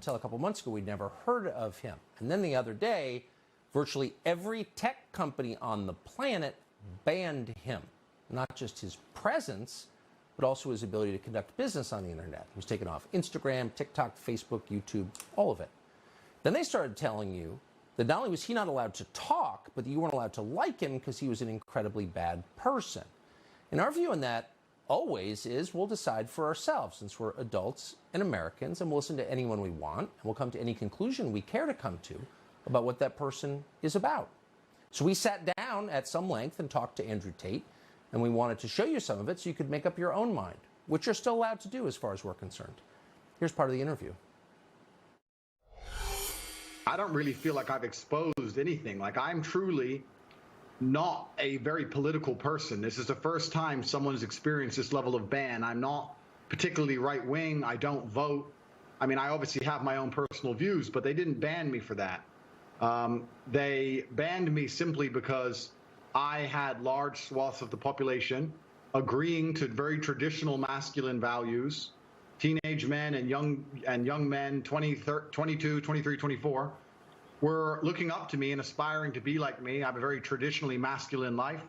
until a couple months ago, we'd never heard of him. And then the other day, virtually every tech company on the planet banned him. Not just his presence, but also his ability to conduct business on the internet. He was taken off Instagram, TikTok, Facebook, YouTube, all of it. Then they started telling you that not only was he not allowed to talk, but that you weren't allowed to like him because he was an incredibly bad person. And our view on that always is we'll decide for ourselves, since we're adults and Americans, and we'll listen to anyone we want, and we'll come to any conclusion we care to come to about what that person is about. So we sat down at some length and talked to Andrew Tate, and we wanted to show you some of it so you could make up your own mind, which you're still allowed to do as far as we're concerned. Here's part of the interview. I don't really feel like I've exposed anything. Like, I'm truly not a very political person. This is the first time someone's experienced this level of ban. I'm not particularly right-wing. I don't vote. I mean, I obviously have my own personal views, but they didn't ban me for that. They banned me simply because I had large swaths of the population agreeing to very traditional masculine values. Teenage men and young men, 22, 23, 24, were looking up to me and aspiring to be like me. I have a very traditionally masculine life.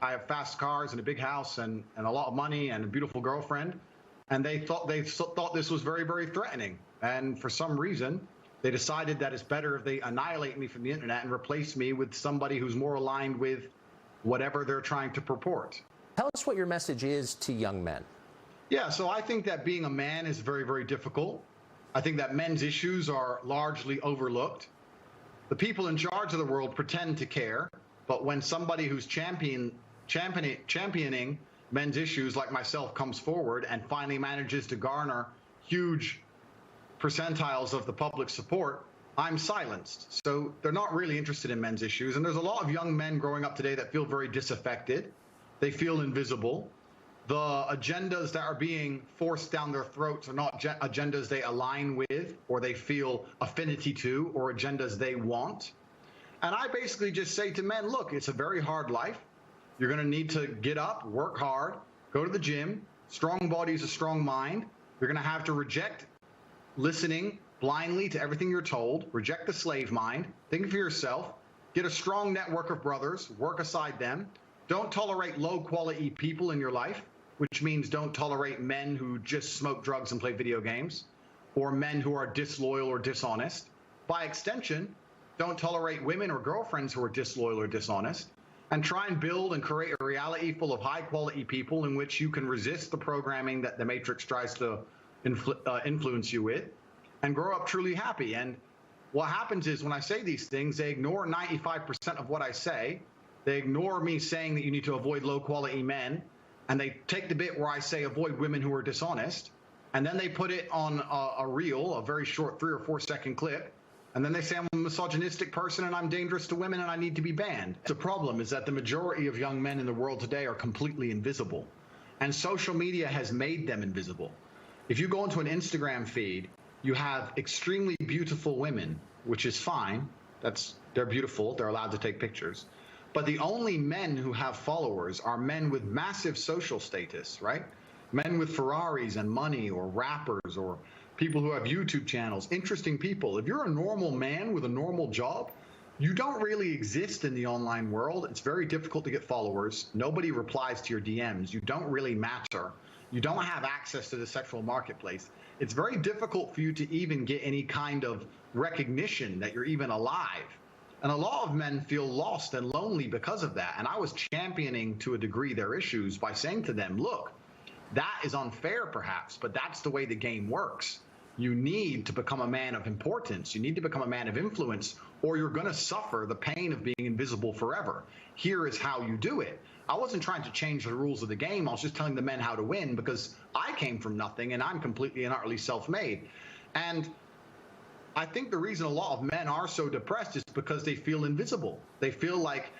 I have fast cars and a big house and a lot of money and a beautiful girlfriend. And they thought this was very, very threatening. And for some reason, they decided that it's better if they annihilate me from the internet and replace me with somebody who's more aligned with whatever they're trying to purport. Tell us what your message is to young men. Yeah, so I think that being a man is very, very difficult. I think that men's issues are largely overlooked. The people in charge of the world pretend to care, but when somebody who's championing men's issues like myself comes forward and finally manages to garner huge percentiles of the public support, I'm silenced. So they're not really interested in men's issues. And there's a lot of young men growing up today that feel very disaffected. They feel invisible. The agendas that are being forced down their throats are not agendas they align with or they feel affinity to or agendas they want. And I basically just say to men, look, it's a very hard life. You're going to need to get up, work hard, go to the gym. Strong body is a strong mind. You're going to have to reject listening blindly to everything you're told, reject the slave mind, think for yourself, get a strong network of brothers, work aside them. Don't tolerate low quality people in your life, which means don't tolerate men who just smoke drugs and play video games, or men who are disloyal or dishonest. By extension, don't tolerate women or girlfriends who are disloyal or dishonest, and try and build and create a reality full of high quality people in which you can resist the programming that the Matrix tries to influence you with, and grow up truly happy. And what happens is when I say these things, they ignore 95% of what I say. They ignore me saying that you need to avoid low quality men. And they take the bit where I say avoid women who are dishonest, and then they put it on a reel, a very short 3 or 4 second clip, and then they say I'm a misogynistic person and I'm dangerous to women and I need to be banned. The problem is that the majority of young men in the world today are completely invisible, and social media has made them invisible. If you go into an Instagram feed, you have extremely beautiful women, which is fine. They're beautiful, they're allowed to take pictures. But the only men who have followers are men with massive social status, right? Men with Ferraris and money, or rappers, or people who have YouTube channels, interesting people. If you're a normal man with a normal job, you don't really exist in the online world. It's very difficult to get followers. Nobody replies to your DMs. You don't really matter. You don't have access to the sexual marketplace. It's very difficult for you to even get any kind of recognition that you're even alive. And a lot of men feel lost and lonely because of that. And I was championing to a degree their issues by saying to them, look, that is unfair perhaps, but that's the way the game works. You need to become a man of importance. You need to become a man of influence, or you're going to suffer the pain of being invisible forever. Here is how you do it. I wasn't trying to change the rules of the game. I was just telling the men how to win, because I came from nothing and I'm completely and utterly self-made. And I think the reason a lot of men are so depressed is because they feel invisible. They feel like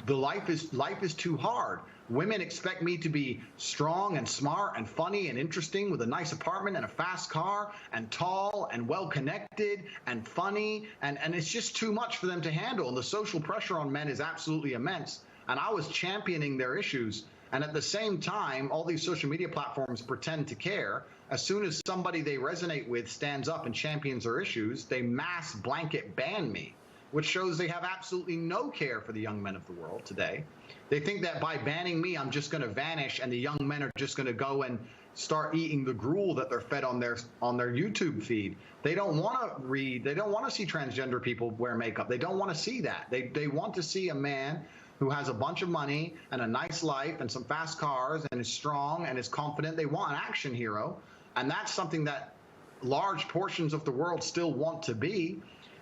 the life is too hard. Women expect me to be strong and smart and funny and interesting with a nice apartment and a fast car and tall and well-connected and funny. And it's just too much for them to handle. And the social pressure on men is absolutely immense. And I was championing their issues. And at the same time, all these social media platforms pretend to care as soon as somebody they resonate with stands up and champions their issues, they mass blanket ban me, which shows they have absolutely no care for the young men of the world today. They think that by banning me, I'm just going to vanish and the young men are just going to go and start eating the gruel that they're fed on their YouTube feed. They don't want to read. They don't want to see transgender people wear makeup. They don't want to see that. They want to see a man who has a bunch of money and a nice life and some fast cars and is strong and is confident. They want an action hero. And that's something that large portions of the world still want to be.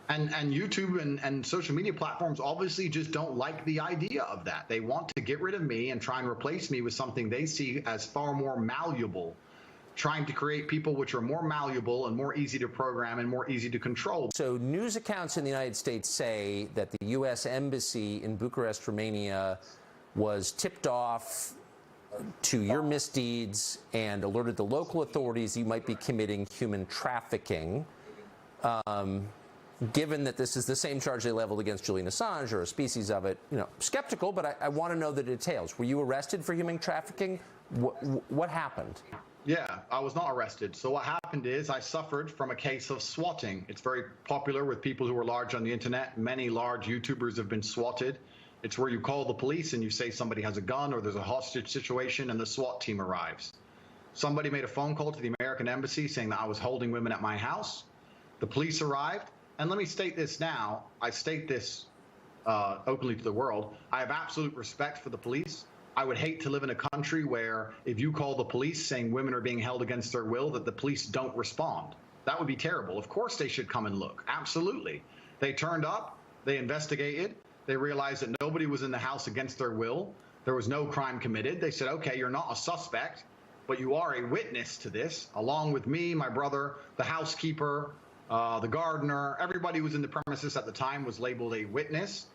And YouTube and social media platforms obviously just don't like the idea of that. They want to get rid of me and try and replace me with something they see as far more malleable, trying to create people which are more malleable and more easy to program and more easy to control. So news accounts in the United States say that the U.S. Embassy in Bucharest, Romania, was tipped off to your misdeeds and alerted the local authorities you might be committing human trafficking. Given that this is the same charge they leveled against Julian Assange or a species of it, skeptical, but I want to know the details. Were you arrested for human trafficking? What happened? Yeah, I was not arrested. So what happened is I suffered from a case of swatting. It's very popular with people who are large on the internet. Many large YouTubers have been swatted. It's where you call the police and you say somebody has a gun or there's a hostage situation and the SWAT team arrives. Somebody made a phone call to the American embassy saying that I was holding women at my house. The police arrived. And let me state this now. I state this openly to the world. I have absolute respect for the police. I would hate to live in a country where if you call the police saying women are being held against their will, that the police don't respond. That would be terrible. Of course they should come and look. Absolutely. They turned up. They investigated. They realized that nobody was in the house against their will. There was no crime committed. They said, okay, you're not a suspect, but you are a witness to this, along with me, my brother, the housekeeper, the gardener. Everybody who was in the premises at the time was labeled a witness.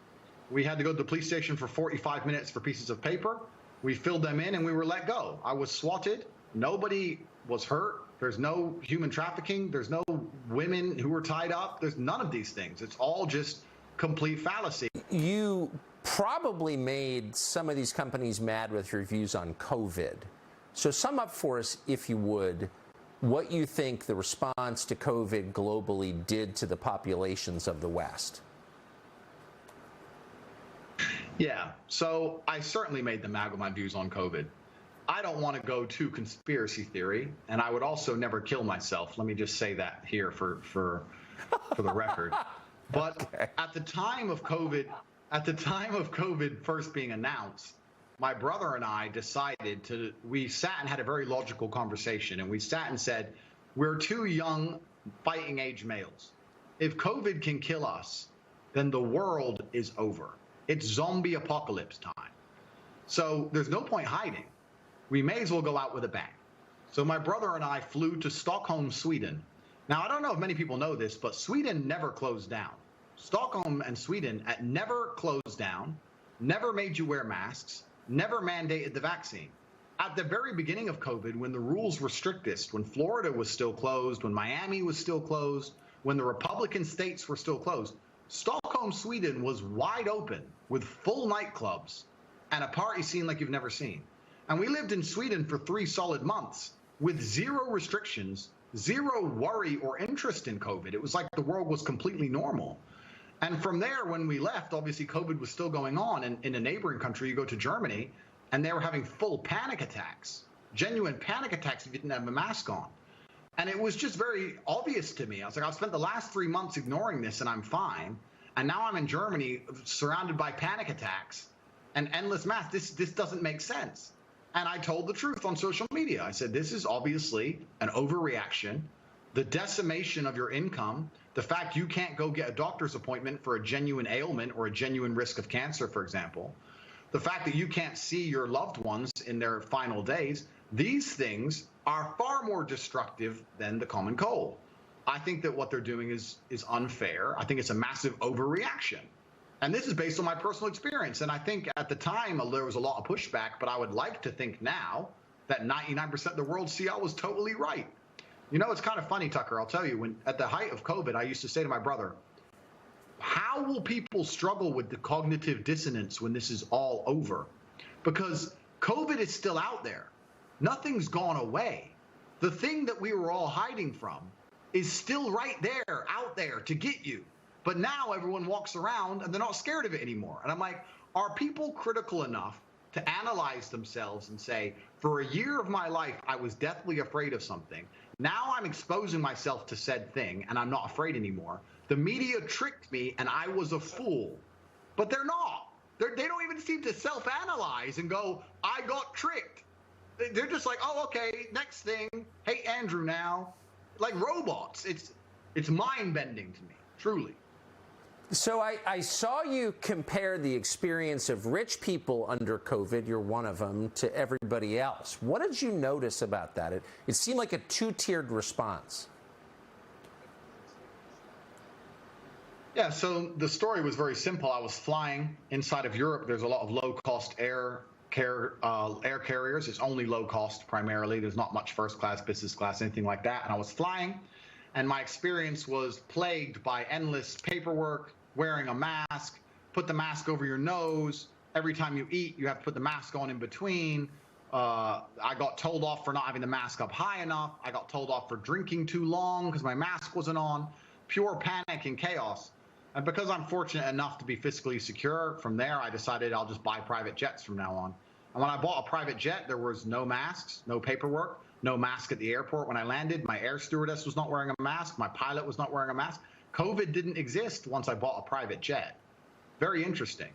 We had to go to the police station for 45 minutes for pieces of paper. We filled them in and we were let go. I was swatted. Nobody was hurt. There's no human trafficking. There's no women who were tied up. There's none of these things. It's all just complete fallacy. You probably made some of these companies mad with your views on COVID. So sum up for us, if you would, what you think the response to COVID globally did to the populations of the West. Yeah, so I certainly made them mad with my views on COVID. I don't want to go to conspiracy theory, and I would also never kill myself. Let me just say that here for the record. But okay. At the time of COVID first being announced, my brother and I decided we sat and had a very logical conversation, and we sat and said, we're two young fighting age males. If COVID can kill us, then the world is over. It's zombie apocalypse time. So there's no point hiding. We may as well go out with a bang. So my brother and I flew to Stockholm, Sweden. Now, I don't know if many people know this, but Sweden never closed down. Stockholm and Sweden never closed down, never made you wear masks, never mandated the vaccine. At the very beginning of COVID, when the rules were strictest, when Florida was still closed, when Miami was still closed, when the Republican states were still closed, Stockholm, Sweden was wide open with full nightclubs and a party scene like you've never seen. And we lived in Sweden for 3 solid months with zero restrictions, zero worry or interest in COVID. It was like the world was completely normal. And from there, when we left, obviously COVID was still going on. And in a neighboring country, you go to Germany, and they were having full panic attacks, genuine panic attacks if you didn't have a mask on. And it was just very obvious to me. I was like, I've spent the last 3 months ignoring this, and I'm fine. And now I'm in Germany, surrounded by panic attacks and endless masks. This doesn't make sense. And I told the truth on social media. I said, this is obviously an overreaction. The decimation of your income, the fact you can't go get a doctor's appointment for a genuine ailment or a genuine risk of cancer, for example, the fact that you can't see your loved ones in their final days, these things are far more destructive than the common cold. I think that what they're doing is unfair. I think it's a massive overreaction. And this is based on my personal experience. And I think at the time there was a lot of pushback, but I would like to think now that 99% of the world see I was totally right. You know, it's kind of funny, Tucker. I'll tell you, when at the height of COVID, I used to say to my brother, how will people struggle with the cognitive dissonance when this is all over? Because COVID is still out there. Nothing's gone away. The thing that we were all hiding from is still right there, out there to get you. But now everyone walks around and they're not scared of it anymore. And I'm like, are people critical enough to analyze themselves and say, for a year of my life, I was deathly afraid of something. Now I'm exposing myself to said thing and I'm not afraid anymore. The media tricked me and I was a fool. But they're not. They don't even seem to self-analyze and go, I got tricked. They're just like, oh, okay, next thing. Hey, Andrew now. Like robots. It's mind-bending to me, truly. So I saw you compare the experience of rich people under COVID, you're one of them, to everybody else. What did you notice about that? It seemed like a two-tiered response. Yeah, so the story was very simple. I was flying inside of Europe. There's a lot of low-cost air carriers. It's only low-cost primarily. There's not much first class, business class, anything like that. And I was flying, and my experience was plagued by endless paperwork, wearing a mask, put the mask over your nose. Every time you eat, you have to put the mask on in between. I got told off for not having the mask up high enough. I got told off for drinking too long because my mask wasn't on. Pure panic and chaos. And because I'm fortunate enough to be fiscally secure, from there I decided I'll just buy private jets from now on. And when I bought a private jet, there was no masks, no paperwork, no mask at the airport when I landed. My air stewardess was not wearing a mask. My pilot was not wearing a mask. COVID didn't exist once I bought a private jet. Very interesting.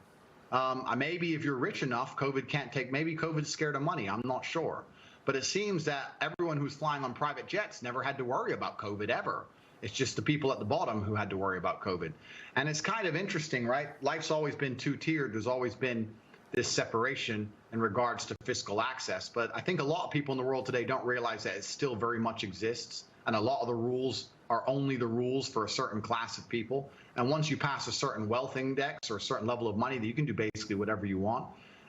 Maybe if you're rich enough, COVID can't take, maybe COVID's scared of money. I'm not sure. But it seems that everyone who's flying on private jets never had to worry about COVID ever. It's just the people at the bottom who had to worry about COVID. And it's kind of interesting, right? Life's always been two-tiered. There's always been this separation in regards to fiscal access. But I think a lot of people in the world today don't realize that it still very much exists. And a lot of the rules are only the rules for a certain class of people. And once you pass a certain wealth index or a certain level of money, that you can do basically whatever you want.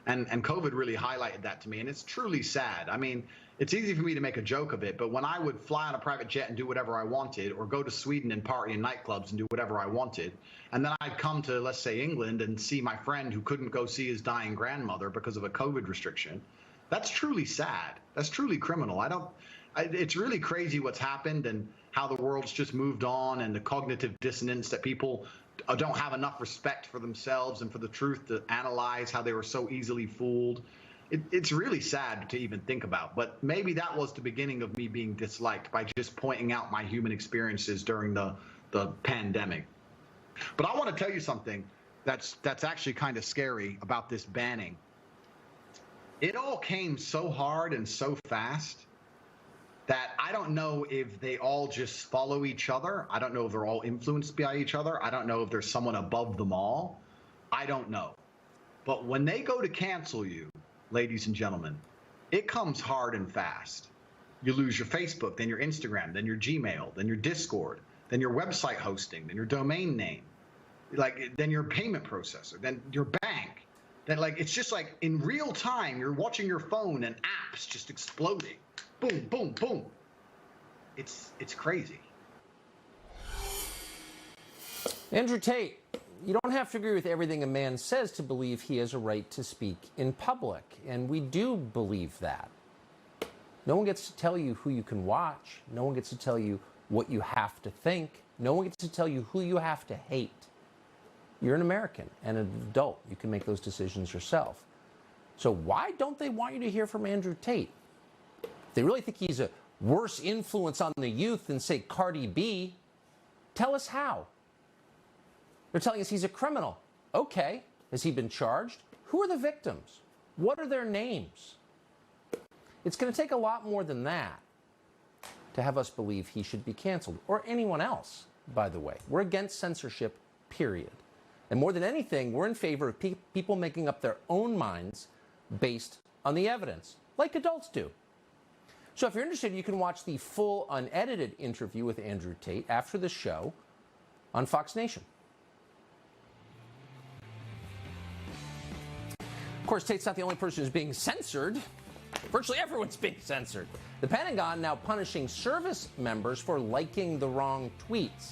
And COVID really highlighted that to me. And it's truly sad. I mean, it's easy for me to make a joke of it, but when I would fly on a private jet and do whatever I wanted, or go to Sweden and party in nightclubs and do whatever I wanted, and then I'd come to, let's say, England and see my friend who couldn't go see his dying grandmother because of a COVID restriction, that's truly sad. That's truly criminal. It's really crazy what's happened and how the world's just moved on, and the cognitive dissonance that people don't have enough respect for themselves and for the truth to analyze how they were so easily fooled. It's really sad to even think about, but maybe that was the beginning of me being disliked, by just pointing out my human experiences during the pandemic. But I want to tell you something that's actually kind of scary about this banning. It all came so hard and so fast that I don't know if they all just follow each other. I don't know if they're all influenced by each other. I don't know if there's someone above them all. I don't know. But when they go to cancel you, ladies and gentlemen, it comes hard and fast. You lose your Facebook, then your Instagram, then your Gmail, then your Discord, then your website hosting, then your domain name, then your payment processor, then your bank. Then it's just like in real time, you're watching your phone and apps just exploding. Boom, boom, boom. It's crazy. Andrew Tate, you don't have to agree with everything a man says to believe he has a right to speak in public, and we do believe that. No one gets to tell you who you can watch. No one gets to tell you what you have to think. No one gets to tell you who you have to hate. You're an American and an adult. You can make those decisions yourself. So why don't they want you to hear from Andrew Tate? If they really think he's a worse influence on the youth than, say, Cardi B, tell us how. They're telling us he's a criminal. Okay. Has he been charged? Who are the victims? What are their names? It's going to take a lot more than that to have us believe he should be canceled, or anyone else, by the way. We're against censorship, period. And more than anything, we're in favor of people making up their own minds based on the evidence, like adults do. So if you're interested, you can watch the full unedited interview with Andrew Tate after the show on Fox Nation. Of course, Tate's not the only person who's being censored. Virtually everyone's being censored. The Pentagon now punishing service members for liking the wrong tweets.